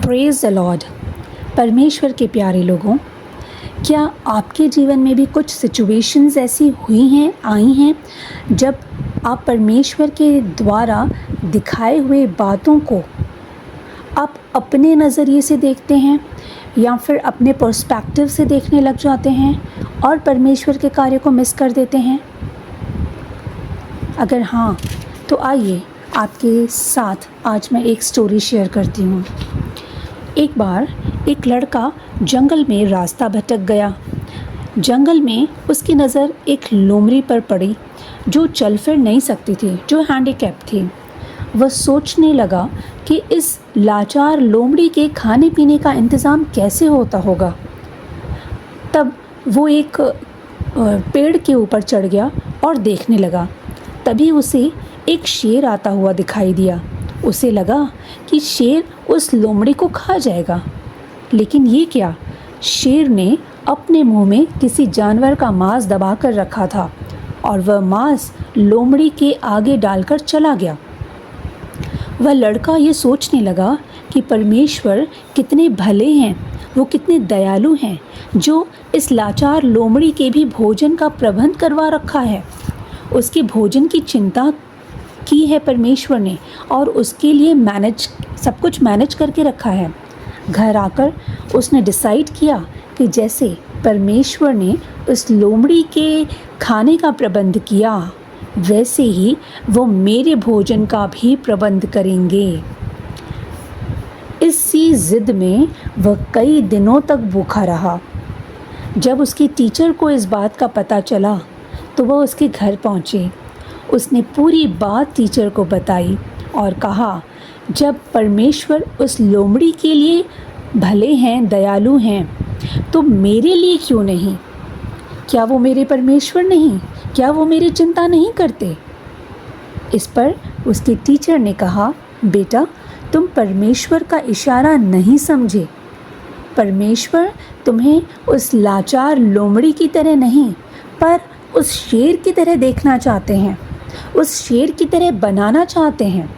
Praise the Lord. परमेश्वर के प्यारे लोगों, क्या आपके जीवन में भी कुछ सिचुएशंस ऐसी हुई हैं, आई हैं, जब आप परमेश्वर के द्वारा दिखाए हुए बातों को आप अपने नज़रिए से देखते हैं या फिर अपने पर्सपेक्टिव से देखने लग जाते हैं और परमेश्वर के कार्य को मिस कर देते हैं? अगर हाँ, तो आइए आपके साथ आज मैं एक स्टोरी शेयर करती हूँ। एक बार एक लड़का जंगल में रास्ता भटक गया। जंगल में उसकी नज़र एक लोमड़ी पर पड़ी जो चल फिर नहीं सकती थी, जो हैंडीकैप थी। वह सोचने लगा कि इस लाचार लोमड़ी के खाने पीने का इंतज़ाम कैसे होता होगा। तब वो एक पेड़ के ऊपर चढ़ गया और देखने लगा। तभी उसे एक शेर आता हुआ दिखाई दिया। उसे लगा कि शेर उस लोमड़ी को खा जाएगा, लेकिन ये क्या, शेर ने अपने मुंह में किसी जानवर का मांस दबा कर रखा था और वह मांस लोमड़ी के आगे डालकर चला गया। वह लड़का ये सोचने लगा कि परमेश्वर कितने भले हैं, वो कितने दयालु हैं, जो इस लाचार लोमड़ी के भी भोजन का प्रबंध करवा रखा है। उसके भोजन की चिंता की है परमेश्वर ने और उसके लिए सब कुछ मैनेज करके रखा है। घर आकर उसने डिसाइड किया कि जैसे परमेश्वर ने उस लोमड़ी के खाने का प्रबंध किया, वैसे ही वो मेरे भोजन का भी प्रबंध करेंगे। इसी जिद में वह कई दिनों तक भूखा रहा। जब उसकी टीचर को इस बात का पता चला तो वह उसके घर पहुंचे। उसने पूरी बात टीचर को बताई और कहा, जब परमेश्वर उस लोमड़ी के लिए भले हैं, दयालु हैं, तो मेरे लिए क्यों नहीं? क्या वो मेरे परमेश्वर नहीं? क्या वो मेरी चिंता नहीं करते? इस पर उसके टीचर ने कहा, बेटा, तुम परमेश्वर का इशारा नहीं समझे। परमेश्वर तुम्हें उस लाचार लोमड़ी की तरह नहीं, पर उस शेर की तरह देखना चाहते हैं, उस शेर की तरह बनाना चाहते हैं।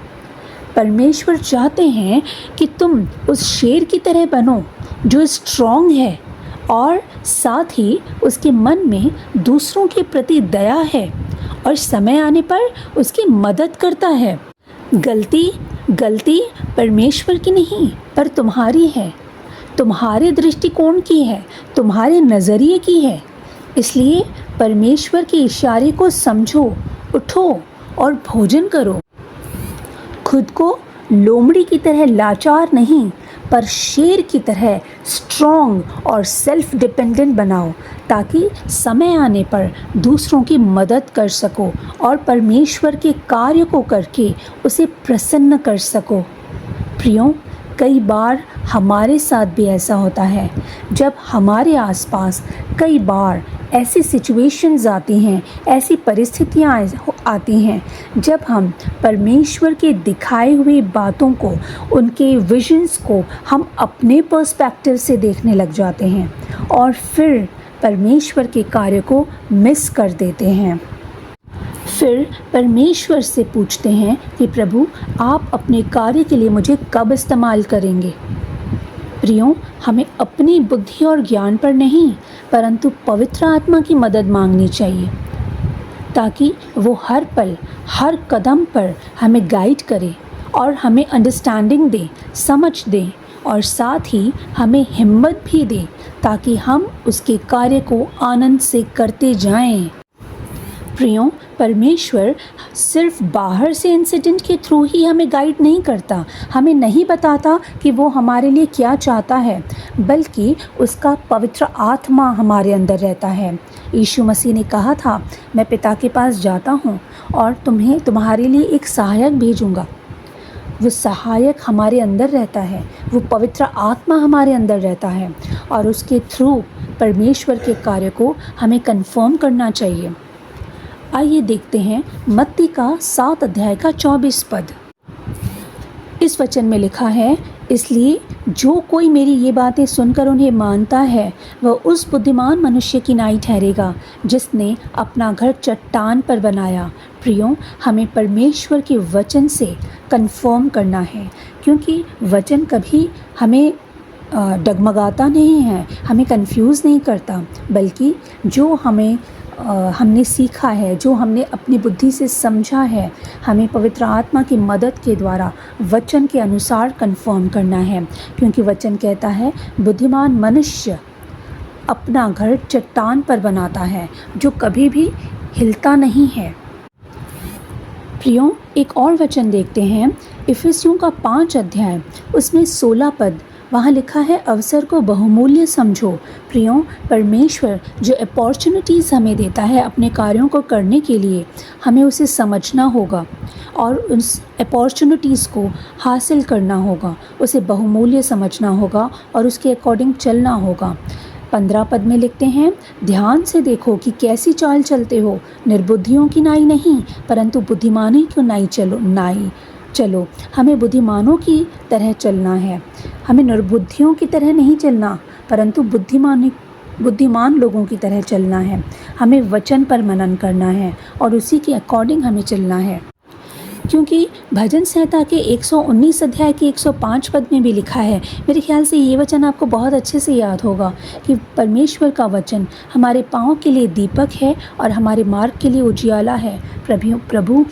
परमेश्वर चाहते हैं कि तुम उस शेर की तरह बनो जो स्ट्रॉन्ग है और साथ ही उसके मन में दूसरों के प्रति दया है और समय आने पर उसकी मदद करता है। गलती परमेश्वर की नहीं, पर तुम्हारी है, तुम्हारे दृष्टिकोण की है, तुम्हारे नज़रिए की है। इसलिए परमेश्वर के इशारे को समझो, उठो और भोजन करो। खुद को लोमड़ी की तरह लाचार नहीं, पर शेर की तरह स्ट्रॉन्ग और सेल्फ डिपेंडेंट बनाओ, ताकि समय आने पर दूसरों की मदद कर सको और परमेश्वर के कार्य को करके उसे प्रसन्न कर सको। प्रियों, कई बार हमारे साथ भी ऐसा होता है, जब हमारे आसपास कई बार ऐसी सिचुएशंस आती हैं, ऐसी परिस्थितियाँ आती हैं, जब हम परमेश्वर के दिखाए हुए बातों को, उनके विजन्स को हम अपने पर्सपेक्टिव से देखने लग जाते हैं और फिर परमेश्वर के कार्य को मिस कर देते हैं। फिर परमेश्वर से पूछते हैं कि प्रभु, आप अपने कार्य के लिए मुझे कब इस्तेमाल करेंगे? प्रियों, हमें अपनी बुद्धि और ज्ञान पर नहीं, परंतु पवित्र आत्मा की मदद मांगनी चाहिए, ताकि वो हर पल, हर कदम पर हमें गाइड करे और हमें अंडरस्टैंडिंग दे, समझ दे और साथ ही हमें हिम्मत भी दे, ताकि हम उसके कार्य को आनंद से करते जाएं। प्रियों, परमेश्वर सिर्फ बाहर से इंसिडेंट के थ्रू ही हमें गाइड नहीं करता, हमें नहीं बताता कि वो हमारे लिए क्या चाहता है, बल्कि उसका पवित्र आत्मा हमारे अंदर रहता है। यीशु मसीह ने कहा था, मैं पिता के पास जाता हूँ और तुम्हारे लिए एक सहायक भेजूँगा। वो सहायक हमारे अंदर रहता है, वो पवित्र आत्मा हमारे अंदर रहता है और उसके थ्रू परमेश्वर के कार्य को हमें कन्फर्म करना चाहिए। आइए देखते हैं मत्ती का 7 अध्याय का 24 पद। इस वचन में लिखा है, इसलिए जो कोई मेरी ये बातें सुनकर उन्हें मानता है वह उस बुद्धिमान मनुष्य की नाई ठहरेगा जिसने अपना घर चट्टान पर बनाया। प्रियो, हमें परमेश्वर के वचन से कंफर्म करना है, क्योंकि वचन कभी हमें डगमगाता नहीं है, हमें कंफ्यूज नहीं करता, बल्कि जो हमने सीखा है, जो हमने अपनी बुद्धि से समझा है, हमें पवित्र आत्मा की मदद के द्वारा वचन के अनुसार कंफर्म करना है। क्योंकि वचन कहता है बुद्धिमान मनुष्य अपना घर चट्टान पर बनाता है जो कभी भी हिलता नहीं है। प्रियो, एक और वचन देखते हैं, इफिसियों का 5 अध्याय, उसमें 16 पद, वहाँ लिखा है अवसर को बहुमूल्य समझो। प्रियो, परमेश्वर जो अपॉर्चुनिटीज़ हमें देता है अपने कार्यों को करने के लिए, हमें उसे समझना होगा और उस अपॉर्चुनिटीज़ को हासिल करना होगा, उसे बहुमूल्य समझना होगा और उसके अकॉर्डिंग चलना होगा। 15 पद में लिखते हैं, ध्यान से देखो कि कैसी चाल चलते हो, निर्बुद्धियों की नाई नहीं परंतु बुद्धिमानी की नाई चलो। हमें बुद्धिमानों की तरह चलना है, हमें निर्बुद्धियों की तरह नहीं चलना परंतु बुद्धिमान लोगों की तरह चलना है। हमें वचन पर मनन करना है और उसी के अकॉर्डिंग हमें चलना है। क्योंकि भजन संहिता के 119 अध्याय के 105 पद में भी लिखा है, मेरे ख्याल से ये वचन आपको बहुत अच्छे से याद होगा कि परमेश्वर का वचन हमारे पाँव के लिए दीपक है और हमारे मार्ग के लिए उजियाला है। प्रभु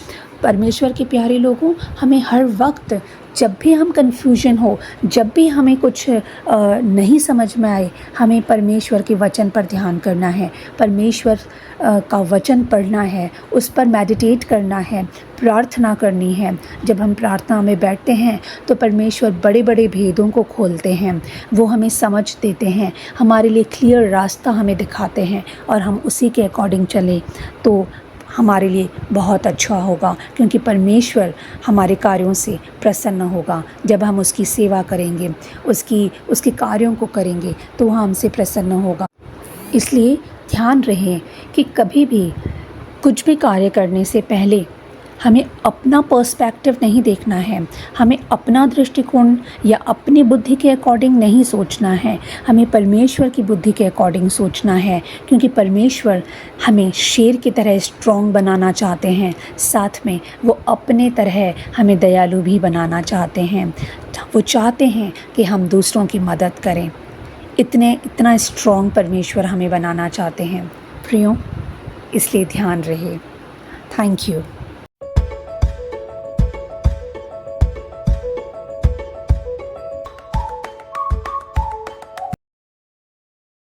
परमेश्वर के प्यारे लोगों, हमें हर वक्त जब भी हम कन्फ्यूजन हो, जब भी हमें कुछ नहीं समझ में आए, हमें परमेश्वर के वचन पर ध्यान करना है, परमेश्वर का वचन पढ़ना है, उस पर मेडिटेट करना है, प्रार्थना करनी है। जब हम प्रार्थना में बैठते हैं तो परमेश्वर बड़े बड़े भेदों को खोलते हैं, वो हमें समझ देते हैं, हमारे लिए क्लियर रास्ता हमें दिखाते हैं और हम उसी के अकॉर्डिंग चलें तो हमारे लिए बहुत अच्छा होगा। क्योंकि परमेश्वर हमारे कार्यों से प्रसन्न होगा। जब हम उसकी सेवा करेंगे, उसके कार्यों को करेंगे तो वह हमसे प्रसन्न होगा। इसलिए ध्यान रहे कि कभी भी कुछ भी कार्य करने से पहले हमें अपना पर्सपेक्टिव नहीं देखना है, हमें अपना दृष्टिकोण या अपनी बुद्धि के अकॉर्डिंग नहीं सोचना है, हमें परमेश्वर की बुद्धि के अकॉर्डिंग सोचना है। क्योंकि परमेश्वर हमें शेर की तरह स्ट्रॉन्ग बनाना चाहते हैं, साथ में वो अपने तरह हमें दयालु भी बनाना चाहते हैं। वो चाहते हैं कि हम दूसरों की मदद करें। इतना स्ट्रॉन्ग परमेश्वर हमें बनाना चाहते हैं। प्रियो, इसलिए ध्यान रहे। Thank you.